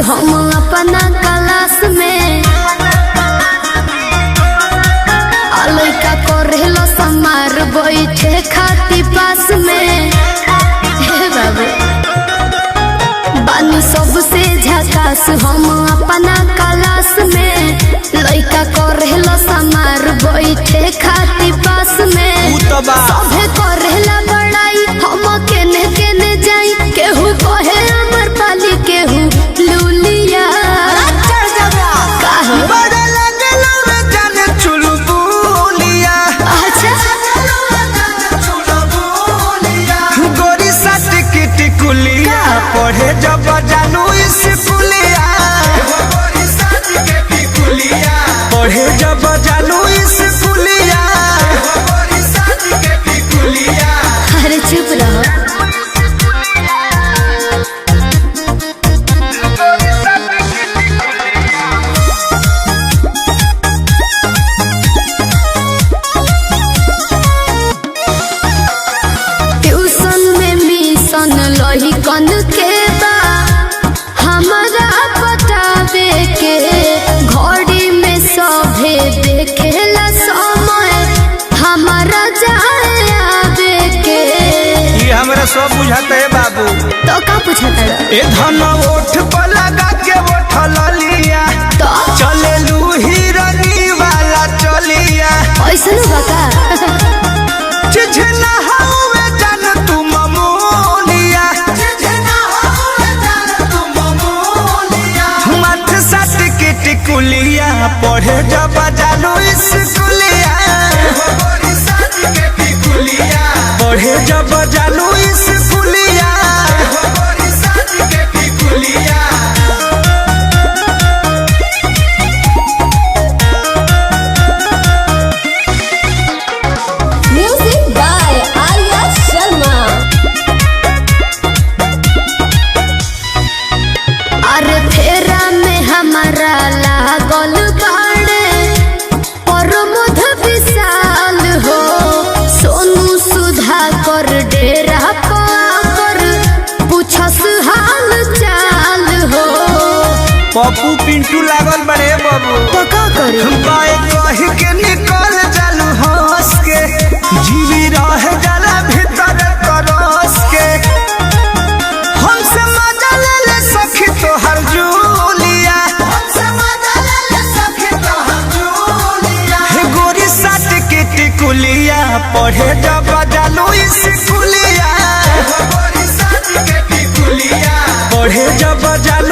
हम अपना क्लास में लइका करेलो समार बैठे खाती पास में बाबू बानी सबसे झकास हम अपना क्लास में लइका करेलो समार बैठे खाती पास में सभे करेला बड़ाई हम केने केने जाई केहू कहे अमर पाली केहू लूलिया पढ़े जब जानू स्कूलिया पढ़े जब जानू स्कूलिया अरे चुप रहो। लही कन के बा हमारा बतावे के घड़ी में सभे देखेला समय हमारा जाए आवे के ये हमरा सब बुझाते है बाबू। तो का पूछता ए धन ओठ पर लगा के उठल लिया तो चले लू हिरनी वाला चलिया ऐसा न बका चिझना हवे जान तू ममोलिया टिकुलिया पढ़े जब जानू स्कूलिया पढ़े जब जानू स्कूलिया म्यूजिक बाय आर्या शर्मा। अरे फेरा में हमारा लागल बाड़े प्रमोद विशाल हो सोनू सुधा कर डेरा पर पूछस हाल चाल हो पप्पू पिंटू लागल बड़े बाबू तो का करे बाए कही के निकल जालू हंस के जीवी रह जाला भीतर तरस के हमसे मजा ले ले सखी तोहर जूलिया गोरी साट के टिकुलिया पढ़े जब जानू स्कूलिया पढ़े जब जानू